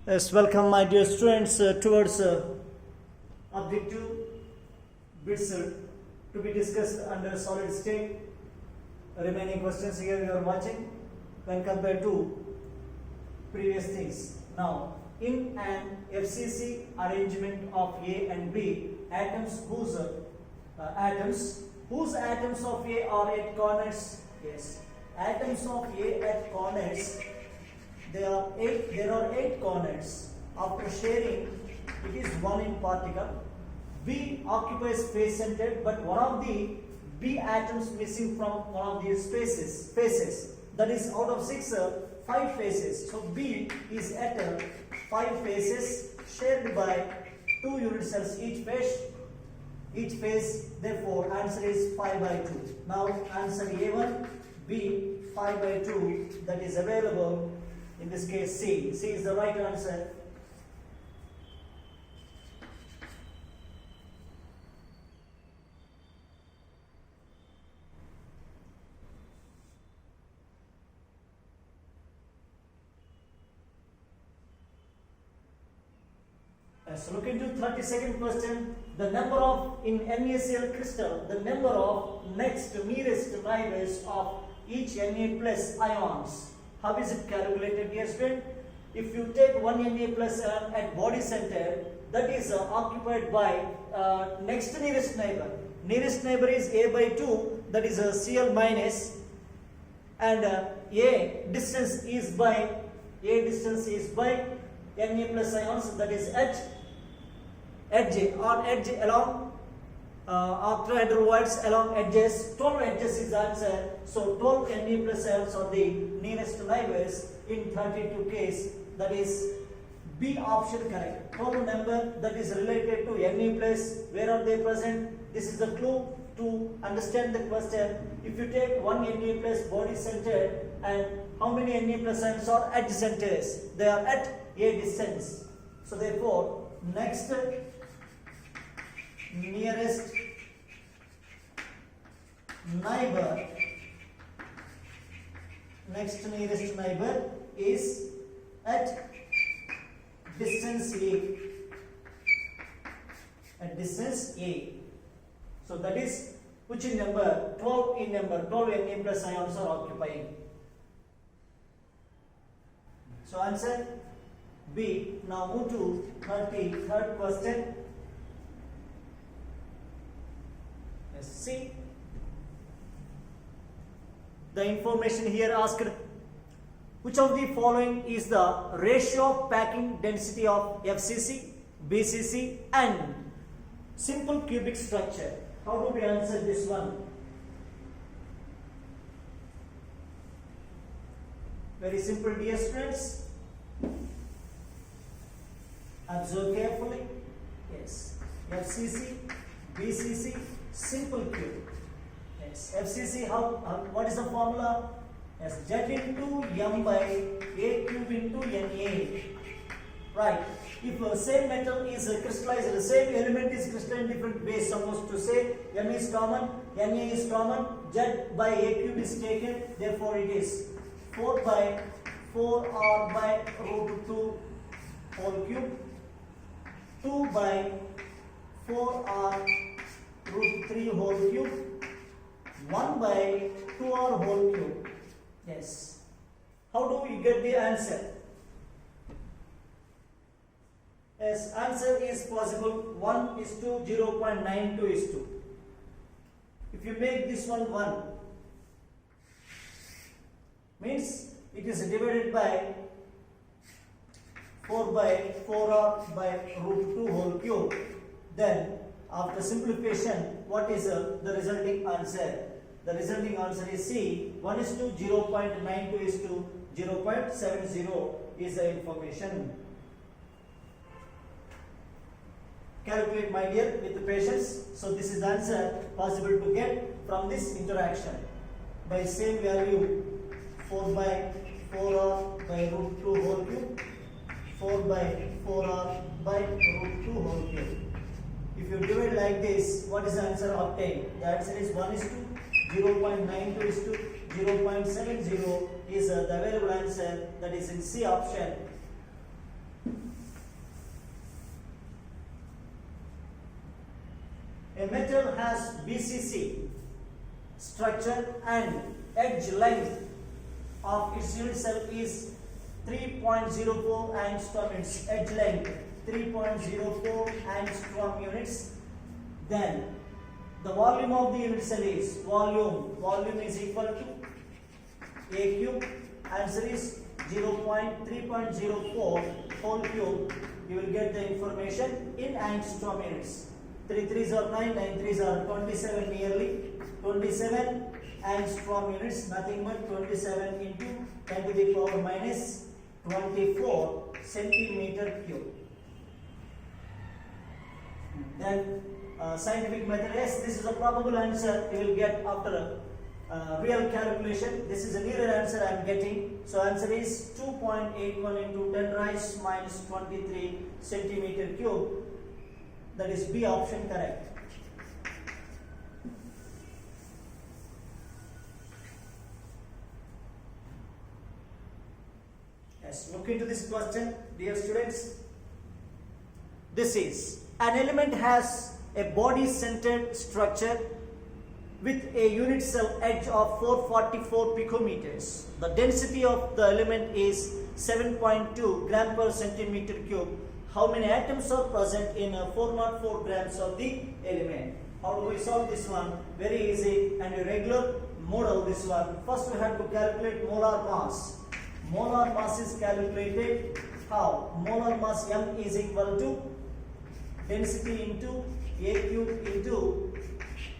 Yes, welcome my dear students towards objective bits to be discussed under solid state. Remaining questions here you are watching when compared to previous things. Now, in an FCC arrangement of A and B, atoms whose atoms of A are at corners. Yes, atoms of A at corners. There are eight corners. After sharing, it is one in particle. B occupies face centered, but one of the B atoms missing from one of these faces. That is, out of 6, 5 faces. So B is at 5 faces shared by 2 unit cells each face. Therefore, answer is 5 by 2. Now, answer A1, B 5 by 2. That is available. In this case, C. C is the right answer. So look into 32nd question. The number of, in NaCl crystal, the number of nearest neighbors of each Na plus ions. How is it calculated, dear student? If you take one Na plus ion at body center, that is occupied by next nearest neighbor. Nearest neighbor is A by 2, that is Cl minus, and A distance is by Na plus ions, that is edge along octahedral voids along edges. 12 edges is the answer. So 12 Na plus ions are the nearest neighbors in 32 case. That is B option correct. Total number that is related to Na plus. Where are they present? This is the clue to understand the question. If you take one Na plus body centered, and how many Na plus ions are edge centers? They are at a distance. So therefore, next nearest neighbor is at distance A. At distance A. So that is which in number? 12 in number. 12 Na plus ions are occupying. So answer B. Now move to 33rd question. See the information here asked. Which of the following is the ratio of packing density of FCC, BCC and simple cubic structure? How do we answer this one? Very simple, dear students. Observe carefully. Yes, FCC, BCC, simple cube. Yes, FCC, what is the formula? Yes, Z into M by A cube into Na. Right. If the same metal is crystallized, the same element is crystallized in different ways, supposed to say M is common, Na is common, Z by A cube is taken, therefore it is 4 by 4R by root 2 whole cube, 2 by 4R root 3 whole cube, 1 by 2R whole cube. Yes. How do we get the answer? Yes, answer is possible. 1 is to 0.92 is to. If you make this one 1, means it is divided by 4 by 4R by root 2 whole cube. Then after simplification, what is the resulting answer? The resulting answer is C. 1 is to 0.92 is to 0.70 is the information. Calculate, my dear, with patience. So this is the answer possible to get from this interaction. By same value, 4 by 4R by root 2 whole cube, 4 by 4R by root 2 whole cube. If you divide like this, what is the answer obtained? The answer is 1 is to 0.92 is to 0.70 is the available answer, that is in C option. A metal has BCC structure and edge length of its unit cell is 3.04 angstrom, its edge length 3.04 angstrom units. Then the volume of the unit cell is volume is equal to A cube. Answer is 3.04 whole cube. You will get the information in angstrom units. 3 3s are 9, 9 3s are 27, nearly 27 angstrom units, nothing but 27 into 10 to the power minus 24 centimeter cube. Then scientific method, yes, this is a probable answer you will get after real calculation. This is a nearer answer I am getting. So answer is 2.81 into 10 raised minus 23 centimeter cube. That is B option correct. Yes, look into this question, dear students. This is an element has a body-centered structure with a unit cell edge of 444 picometers. The density of the element is 7.2 gram per centimeter cube. How many atoms are present in 404 grams of the element? How do we solve this one? Very easy and a regular model this one. First we have to calculate molar mass. Molar mass is calculated how? Molar mass M is equal to density into A cube into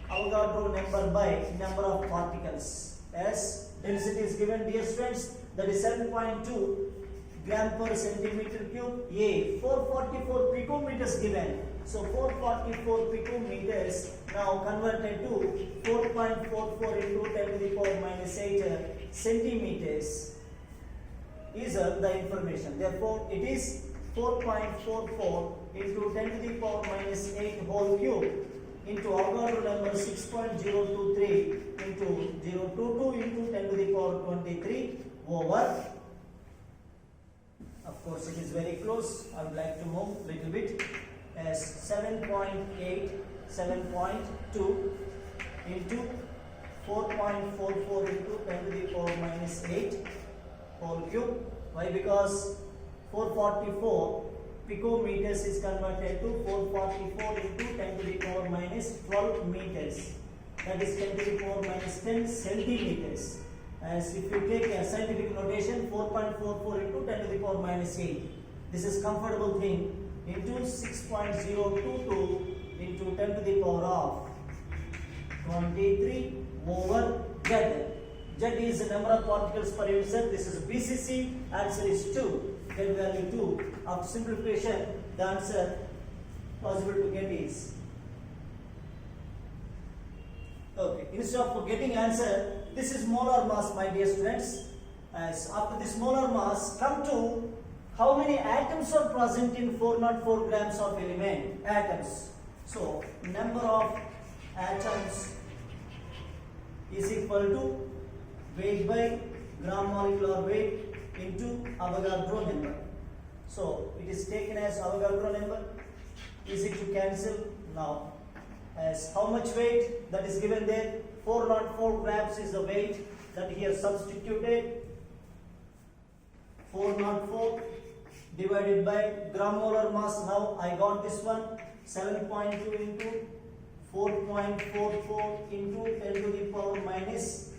Avogadro number by number of particles. As density is given, dear students, that is 7.2 gram per centimeter cube. A 444 picometers given. So 444 picometers now converted to 4.44 into 10 to the power minus 8 centimeters is the information. Therefore, it is 4.44 into 10 to the power minus 8 whole cube into Avogadro number 6.023 into 022 into 10 to the power 23 over. Of course, it is very close. I would like to move a little bit as 7.8, 7.2 into 4.44 into 10 to the power minus 8 whole cube. Why? Because 444 picometers is converted to 444 into 10 to the power minus 12 meters. That is 10 to the power minus 10 centimeters. As if you take a scientific notation, 4.44 into 10 to the power minus 8. This is comfortable thing into 6.022 into 10 to the power of 23 over Z. Z is the number of particles per unit cell. This is BCC. Answer is 2. Get value 2. After simplification, the answer possible to get is okay. Instead of getting answer, this is molar mass, my dear students. As after this molar mass, come to how many atoms are present in 404 grams of element. Atoms. So number of atoms is equal to weight by gram molecular weight into Avogadro number. So it is taken as Avogadro number. Easy to cancel now. As how much weight that is given there? 404 grams is the weight that here substituted. 404 divided by gram molar mass. Now I got this one 7.2 into 4.44 into 10 to the power minus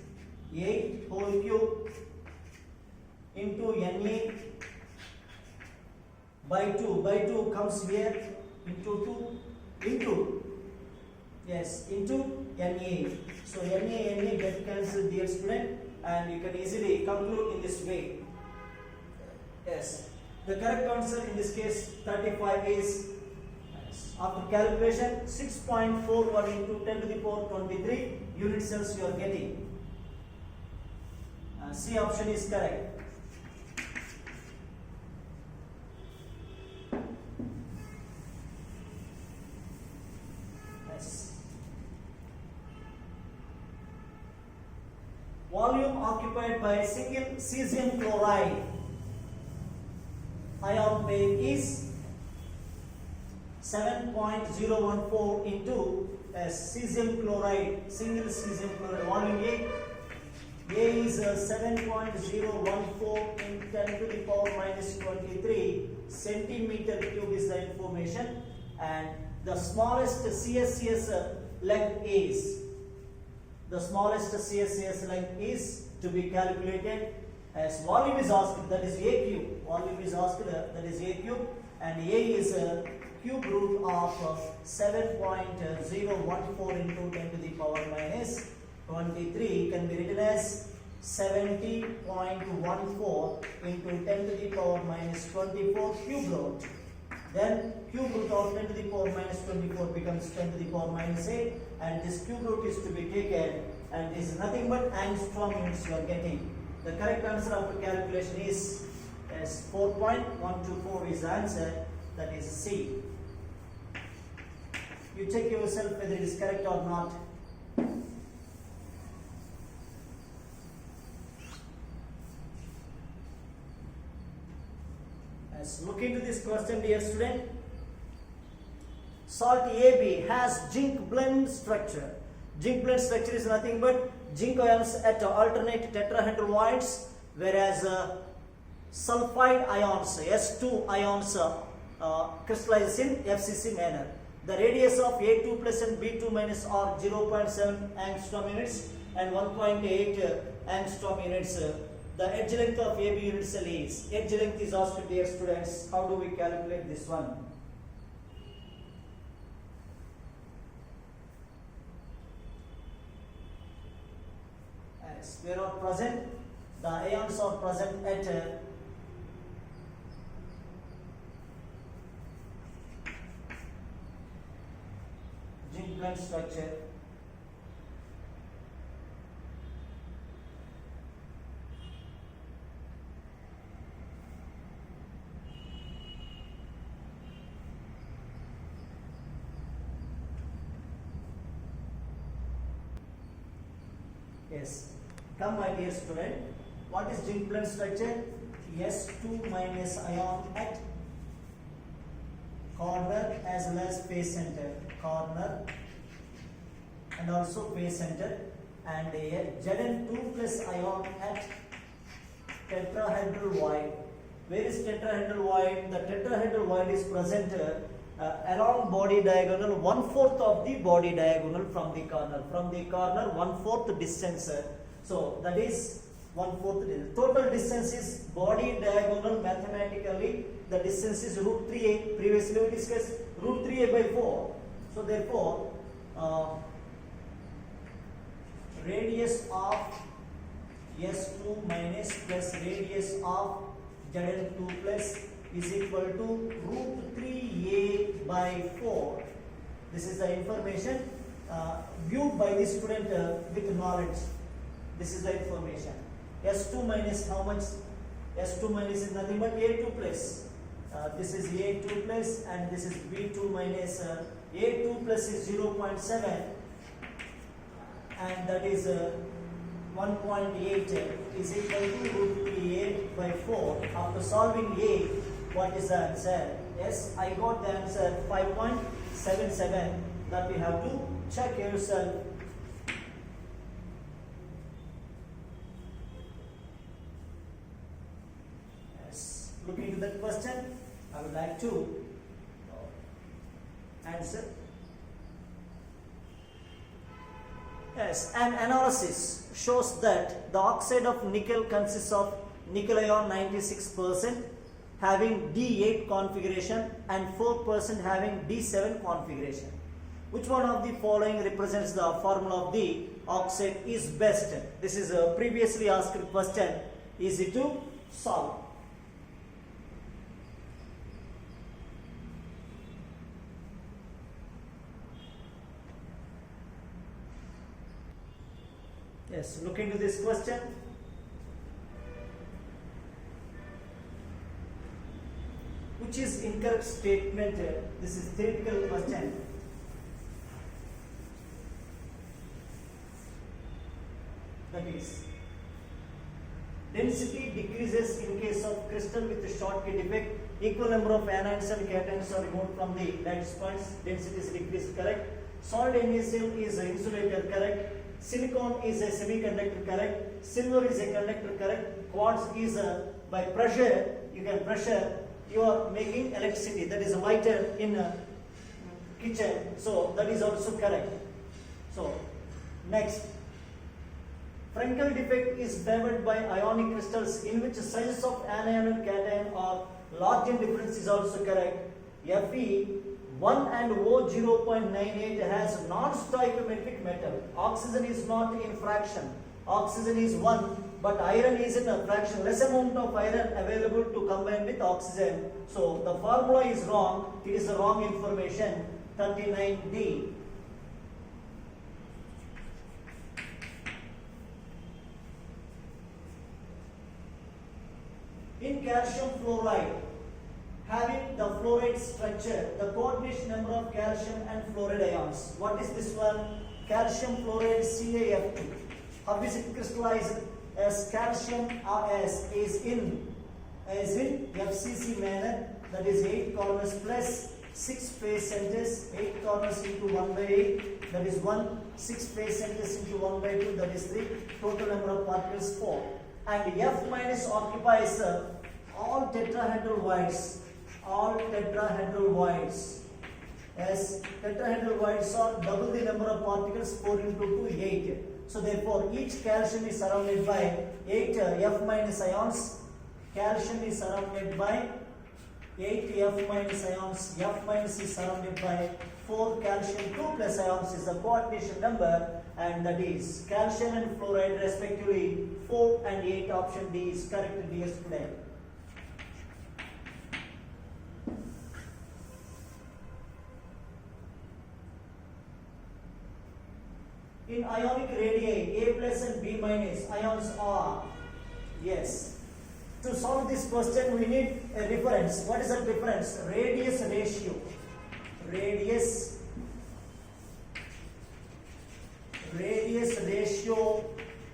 8 whole cube into Na by 2. By 2 comes here into 2 into into Na. So Na get cancelled, dear student, and you can easily conclude in this way. Yes, the correct answer in this case 35 is, after calculation, 6.41 into 10 to the power 23 unit cells you are getting. C option is correct. Yes. Volume occupied by a single cesium chloride ion pair is 7.014 into as cesium chloride, single cesium chloride, volume A is 7.014 in 10 to the power minus 23 centimeter cube is the information, and the smallest CSCS length is, the smallest CSCS length is to be calculated as volume is asked, that is A cube, volume is asked, that is A cube, and A is a cube root of 7.014 into 10 to the power minus 23 can be written as 70.14 into 10 to the power minus 24 cube root. Then cube root of 10 to the power minus 24 becomes 10 to the power minus 8, and this cube root is to be taken, and this is nothing but angstrom units you are getting. The correct answer of the calculation is as 4.124 is the answer, that is C. You check yourself whether it is correct or not. Let's look into this question, dear student. Salt AB has zinc blende structure. Zinc blende structure is nothing but zinc ions at alternate tetrahedral voids, whereas sulfide ions, S2 ions, crystallizes in FCC manner. The radius of A2 plus and B2 minus are 0.7 angstrom units and 1.8 angstrom units. The edge length of AB unit cell is, edge length is asked, dear students. How do we calculate this one? As where are present, the ions are present at zinc blende structure. Yes. Come, my dear student. What is zinc blende structure? S2 minus ion at corner as well as face center. Corner and also face center, and Zn2 plus ion at tetrahedral void. Where is tetrahedral void? The tetrahedral void is present along body diagonal, 1/4 of the body diagonal from the corner. From the corner, 1/4 distance. So that is 1/4 distance. Total distance is body diagonal mathematically. The distance is root 3a. Previously we discussed root 3a by 4. So therefore, radius of S2 minus plus radius of Zn2 plus is equal to root 3a by 4. This is the information viewed by the student with knowledge. This is the information. S2 minus how much? S2 minus is nothing but A2 plus. This is A2 plus and this is B2 minus. A2 plus is 0.7 and that is 1.8 is equal to root 3a by 4. After solving A, what is the answer? Yes, I got the answer 5.77. That we have to check yourself. Yes, looking into that question, I would like to answer. Yes, an analysis shows that the oxide of nickel consists of nickel ion 96% having D8 configuration and 4% having D7 configuration. Which one of the following represents the formula of the oxide is best? This is a previously asked question, easy to solve. Yes, look into this question. Which is incorrect statement? This is theoretical question. That is, density decreases in case of crystal with a Schottky defect. Equal number of anions and cations are removed from the lattice points. Density is decreased, correct? Solid NaCl is an insulator, correct. Silicon is a semiconductor, correct. Silver is a conductor, correct. Quartz is by pressure, you are making electricity. That is a lighter in a kitchen, so that is also correct. So next, Frenkel defect is favored by ionic crystals in which size of anion and cation are large in difference is also correct. Fe 1 and O 0.98 has non-stoichiometric metal. Oxygen is not in fraction. Oxygen is 1, but iron is in a fraction. Less amount of iron available to combine with oxygen. So the formula is wrong. It is a wrong information. 39D. In calcium fluoride, having the fluoride structure, the coordination number of calcium and fluoride ions. What is this one? Calcium fluoride CaF2. How is it crystallized? As calcium is in FCC manner, that is 8 corners plus 6 phase centers, 8 corners into 1 by 8, that is 1, 6 phase centers into 1 by 2, that is 3, total number of particles 4. And F minus occupies all tetrahedral voids. As tetrahedral voids are double the number of particles, 4 into 2, 8. So therefore, each calcium is surrounded by 8 F minus ions. Calcium is surrounded by 8 F minus ions. F minus is surrounded by 4 calcium 2 plus ions is the coordination number, and that is calcium and fluoride respectively 4 and 8. Option D is correct, dear student. In ionic radii, A plus and B minus ions are, yes. To solve this question, we need a reference. What is the reference? Radius ratio. Radius ratio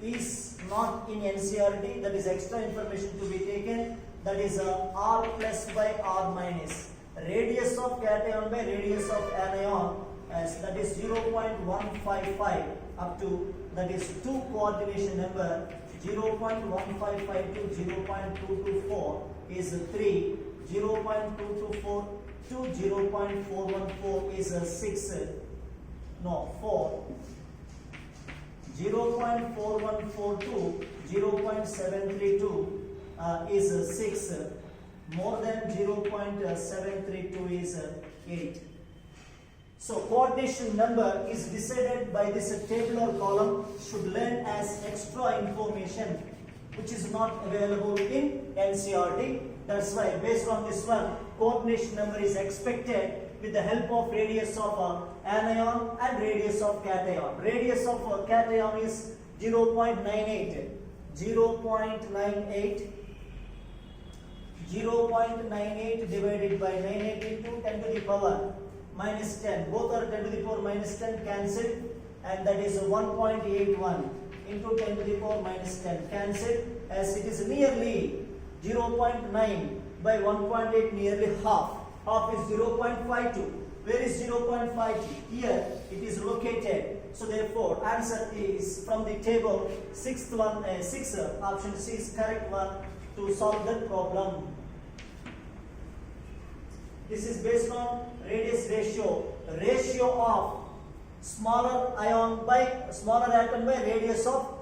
is not in NCERT. That is extra information to be taken. That is R plus by R minus. Radius of cation by radius of anion, as that is 0.155 up to, that is 2 coordination number 0.155 to 0.224 is 3, 0.224 to 0.414 is 4, 0.414 to 0.732 is 6, more than 0.732 is 8. So coordination number is decided by this table or column, should learn as extra information which is not available in NCERT. That's why based on this one, coordination number is expected with the help of radius of anion and radius of cation. Radius of cation is 0.98. 0.98 divided by 98 into 10 to the power minus 10. Both are 10 to the power minus 10 cancelled, and that is 1.81 into 10 to the power minus 10 cancelled, as it is nearly 0.9 by 1.8, nearly half. Half is 0.52. Where is 0.52? Here it is located. So therefore, answer is from the table. Sixth one, option C is correct one to solve that problem. This is based on radius ratio. Ratio of smaller atom by radius of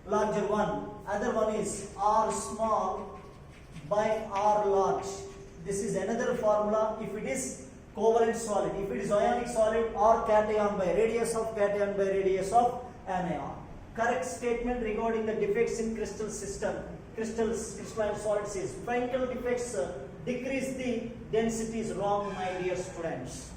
larger one. Other one is R small by R large. This is another formula if it is covalent solid. If it is ionic solid, R cation by radius of cation by radius of anion. Correct statement regarding the defects in crystal system. Crystalline solids is Frenkel defects decrease the density is wrong, my dear students.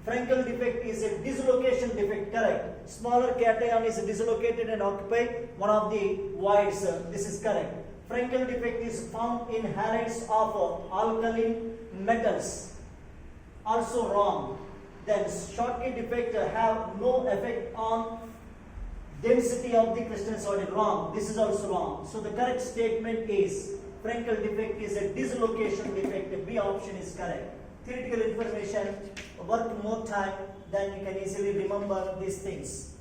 Frenkel defect is a dislocation defect, correct. Smaller cation is dislocated and occupy one of the voids. This is correct. Frenkel defect is found in halides of alkaline metals. Also wrong. Then Schottky defect have no effect on density of the crystalline solid. Wrong. This is also wrong. So the correct statement is Frenkel defect is a dislocation defect. B option is correct. theoretical information, work more time, then you can easily remember these things.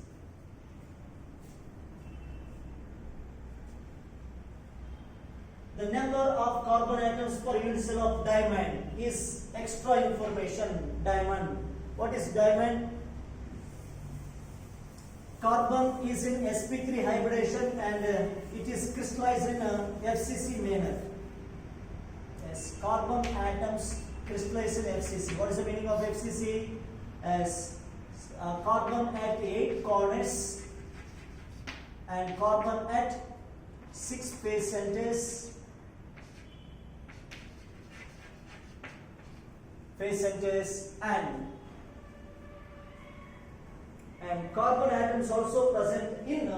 The number of carbon atoms per unit cell of diamond is extra information. Diamond. What is diamond? Carbon is in sp3 hybridization and it is crystallized in a FCC manner. Yes, carbon atoms crystallize in FCC. What is the meaning of FCC? As carbon at 8 corners and carbon at 6 phase centers. And carbon atoms also present in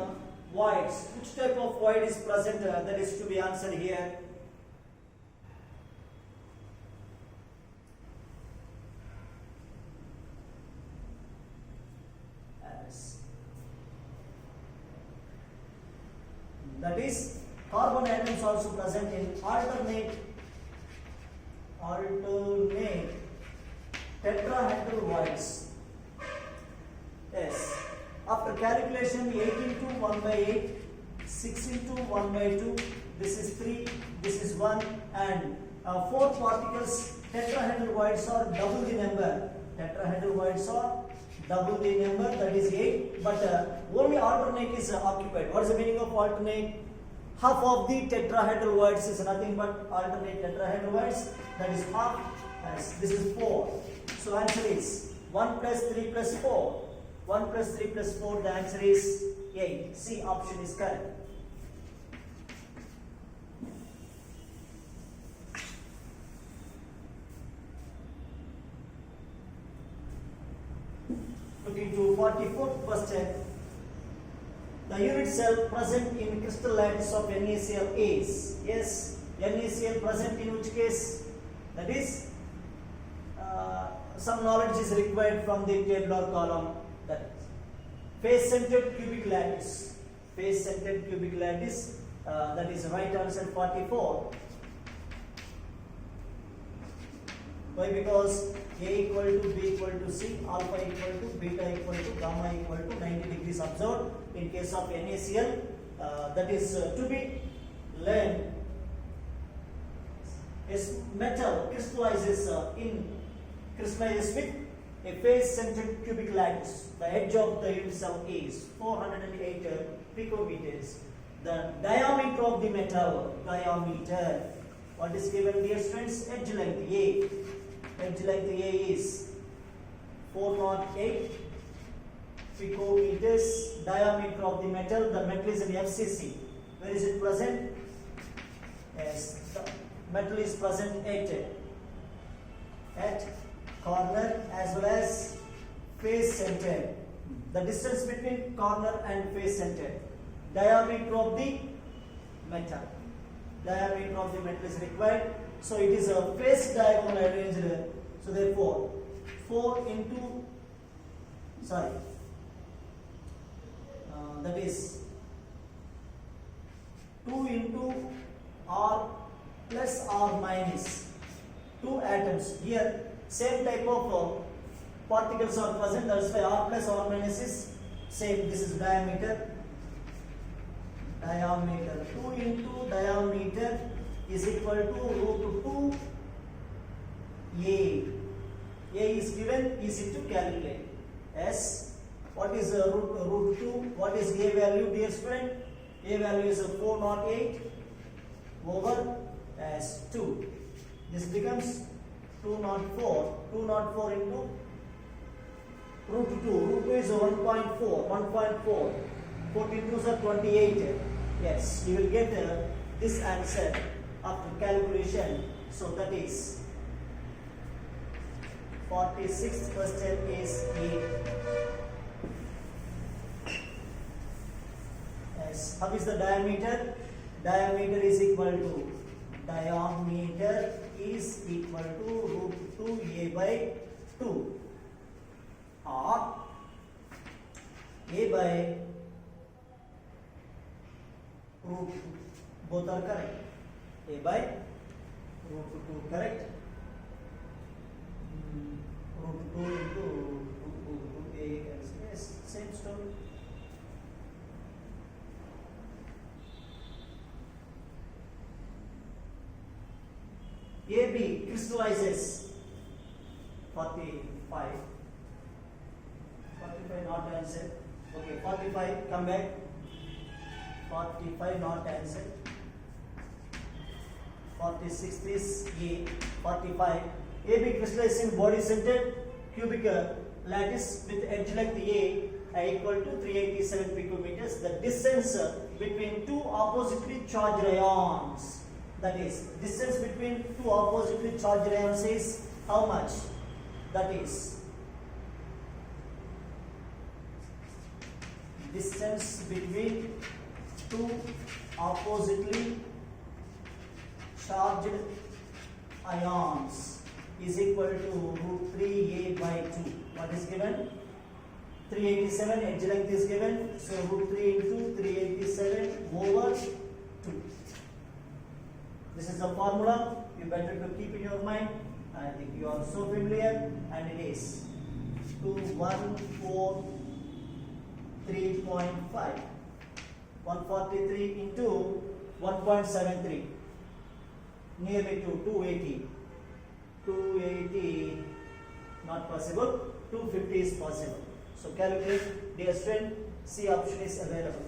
voids. Which type of void is present? That is to be answered here. That is, carbon atoms also present in alternate tetrahedral voids. Yes. After calculation, 8 into 1 by 8, 6 into 1 by 2, this is 3, this is 1, and 4 particles. Tetrahedral voids are double the number. Tetrahedral voids are double the number, that is 8, but only alternate is occupied. What is the meaning of alternate? Half of the tetrahedral voids is nothing but alternate tetrahedral voids, that is half, as this is 4. So answer is 1 plus 3 plus 4. 1 plus 3 plus 4, the answer is 8. C option is correct. Looking to 44th question. The unit cell present in crystal lattice of NaCl is, yes, NaCl present in which case? That is, some knowledge is required from the tabular column. That face-centered cubic lattice. Face-centered cubic lattice, that is right answer 44. Why? Because A equal to B equal to C, alpha equal to beta equal to gamma equal to 90 degrees observed in case of NaCl. That is to be learned. As metal crystallizes with a face-centered cubic lattice. The edge of the unit cell is 408 picometers. The diameter of the metal, what is given, dear students? Edge length A. Edge length A is 408 picometers. Diameter of the metal is in FCC. Where is it present? Yes, the metal is present at corner as well as face center. The distance between corner and face center. Diameter of the metal. Diameter of the metal is required. So it is a face diagonal arranged. So therefore, 2 into R plus R minus 2 atoms. Here same type of particles are present, that's why R plus R minus is same. This is diameter. 2 into diameter is equal to root 2 A. A is given, easy to calculate. S, what is root 2? What is A value, dear student? A value is 408 over as 2. This becomes 204. 204 into root 2. Root 2 is 1.4. 14 2s are 28. Yes, you will get this answer after calculation. So that is 46th question is A. Yes, how is the diameter? Diameter is equal to root 2A by 2 or A by root 2. Both are correct. A by root 2 correct. AB crystallizes 45. 45 not answer. Okay, 45, come back. 45 not answer. 46 is A. 45. AB crystallizing body centered cubic lattice with edge length A equal to 387 picometers. The distance between two oppositely charged ions, that is, distance between two oppositely charged ions is how much? That is, distance between two oppositely charged ions is equal to root 3a by 2. What is given? 387, edge length is given. So root 3 into 387 over 2. This is the formula. You better to keep in your mind. I think you are so familiar, and it is 2143.5. 143 into 1.73, nearly to 280. 280 not possible. 250 is possible. So calculate, dear student. C option is available.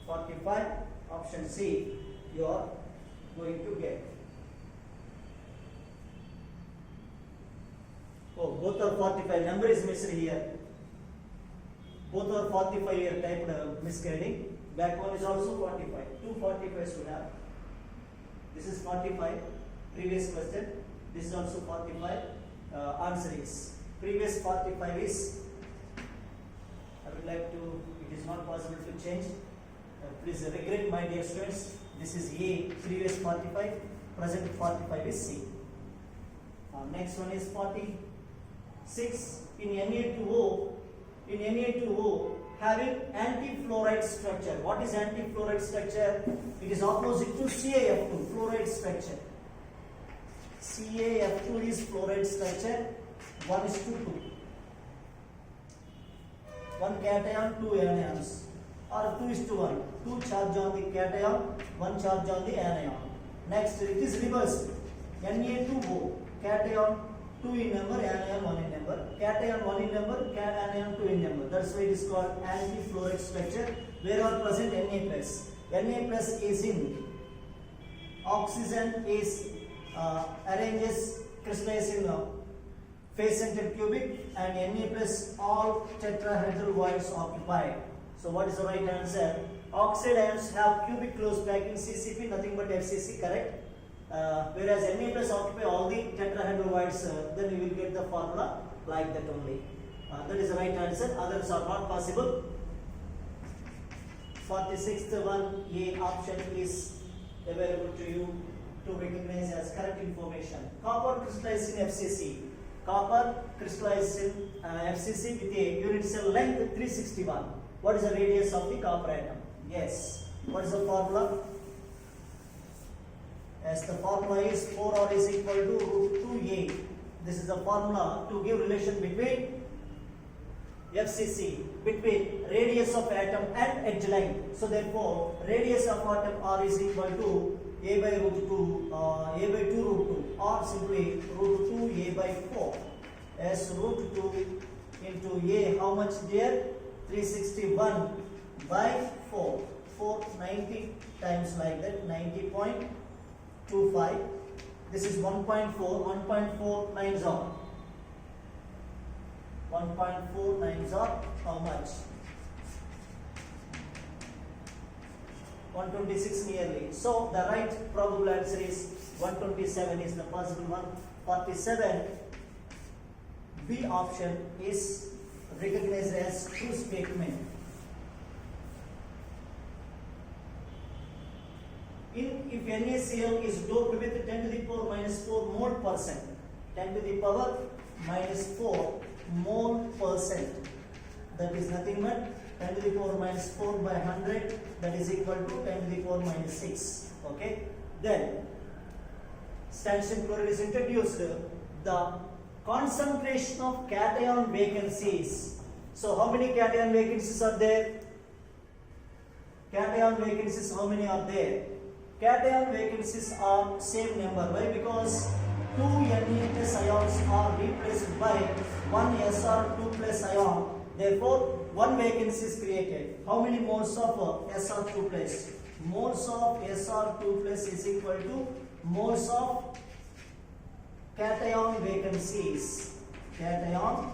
45, option C you are going to get. Oh, both are 45. Number is missed here. Both are 45 here typed misguiding. Back one is also 45. 2 45s we have. This is 45. Previous question. This is also 45. Answer is previous 45 is. I would like to. It is not possible to change. Please regret, my dear students. This is A. Previous 45. Present 45 is C. Next one is 46. In Na2O. In Na2O having anti-fluoride structure. What is anti-fluoride structure? It is opposite to CaF2, fluoride structure. CaF2 is fluoride structure. 1:2. 1 cation, 2 anions. Or 2:1. 2 charge on the cation, 1 charge on the anion. Next, it is reversed. Na2O, cation 2 in number, anion 1 in number. Cation 1 in number, anion 2 in number. That's why it is called anti-fluoride structure. Where are present Na+. Na+ is in oxygen is arranges crystallized in face centered cubic, and Na+ all tetrahedral voids occupied. So what is the right answer? Oxide ions have cubic close packing CCP, nothing but FCC, correct? Whereas Na+ occupy all the tetrahedral voids, then you will get the formula like that only. That is the right answer. Others are not possible. 46th one, A option is available to you to recognize as correct information. Copper crystallized in FCC. Copper crystallized in FCC with a unit cell length 361. What is the radius of the copper atom? Yes. What is the formula? As the formula is 4R is equal to root 2A. This is the formula to give relation between FCC, between radius of atom and edge length. So therefore, radius of atom R is equal to A by root 2, A by 2 root 2, or simply root 2 A by 4. As root 2 into A, how much dear? 361 by 4. 490 times like that, 90.25. This is 1.4, 1.4 nines are. 1.4 nines are how much? 126 nearly. So the right probable answer is 127 is the possible one. 47, B option is recognized as true statement. If NaCl is doped with 10 to the power minus 4 mole percent, 10 to the power minus 4 mole percent, that is nothing but 10 to the power minus 4 by 100, that is equal to 10 to the power minus 6. Okay, then strontium chloride is introduced. The concentration of cation vacancies. So how many cation vacancies are there? Cation vacancies, how many are there? cation vacancies are same number. Why? Because 2 Na plus ions are replaced by 1 Sr2 plus ion. Therefore, one vacancy is created. How many moles of Sr2 plus? Moles of Sr2 plus is equal to moles of cation vacancies. Cation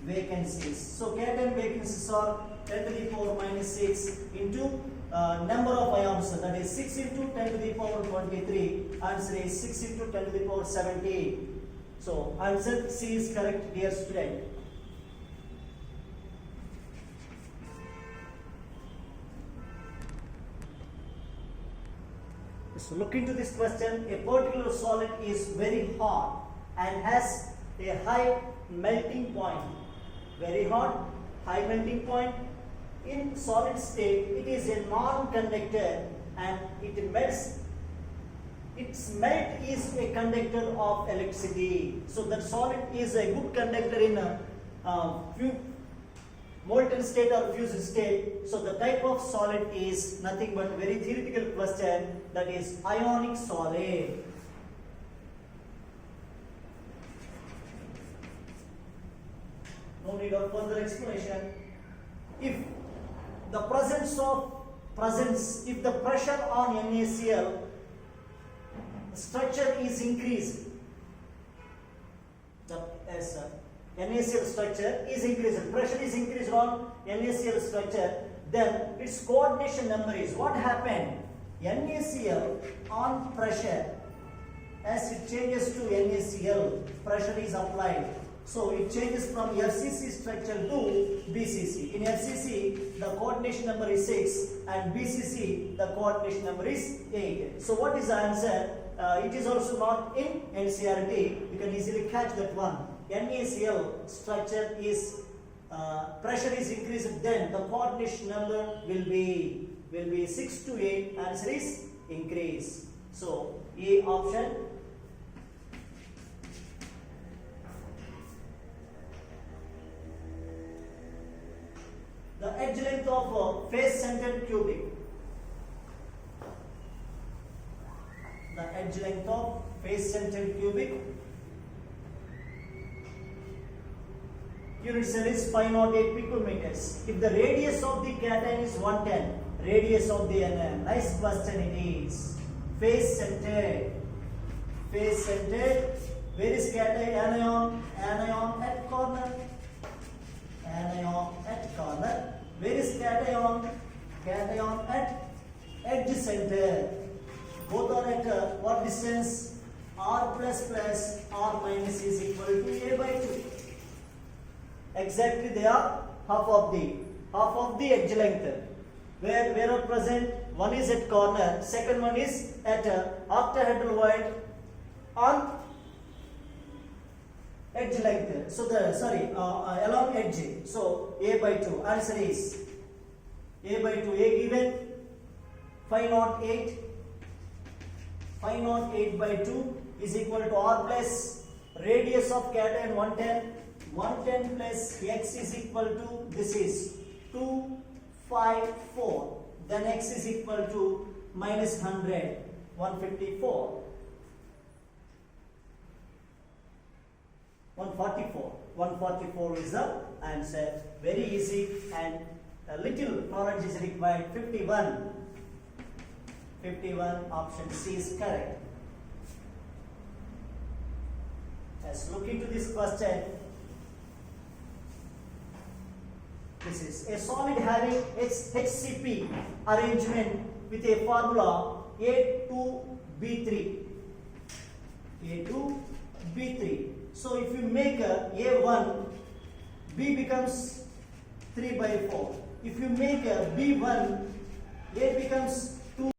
vacancies. So cation vacancies are 10 to the power minus 6 into number of ions, that is 6 into 10 to the power 23. Answer is 6 into 10 to the power 70. So answer C is correct, dear student. So look into this question. A particular solid is very hot and has a high melting point. Very hot, high melting point. In solid state, it is a non-conductor and it melts. Its melt is a conductor of electricity. So that solid is a good conductor in a molten state or fused state. So the type of solid is nothing but very theoretical question, that is ionic solid. No need of further explanation. If the if the pressure on NaCl structure is increased, the NaCl structure is increased, pressure is increased on NaCl structure, then its coordination number is, what happened? NaCl on pressure, as it changes to NaCl, pressure is applied. So it changes from FCC structure to BCC. In FCC, the coordination number is 6 and BCC, the coordination number is 8. So what is the answer? It is also not in NCERT. You can easily catch that one. NaCl structure is, pressure is increased, then the coordination number will be 6 to 8. Answer is increase. So A option. The edge length of a face-centered cubic. The edge length of face-centered cubic. Unit cell is 508 picometers. If the radius of the cation is 110, radius of the anion. Nice question it is. Face-centered. Face-centered. Where is cation? Anion. Anion at corner. Anion at corner. Where is cation? Cation at edge center. Both are at what distance? R plus plus R minus is equal to A by 2. Exactly, they are half of the edge length. Where are present? One is at corner, second one is at octahedral void on edge length. So along edge. So A by 2. Answer is A by 2. A given 508. 508 by 2 is equal to R plus radius of cation 110. 110 plus x is equal to, this is 254. Then x is equal to minus 100. 154. 144. 144 is the answer. Very easy and a little knowledge is required. 51. 51, option C is correct. Let's look into this question. This is a solid having its HCP arrangement with a formula A2B3. A2B3. So if you make A1, B becomes 3 by 4. If you make B1, A becomes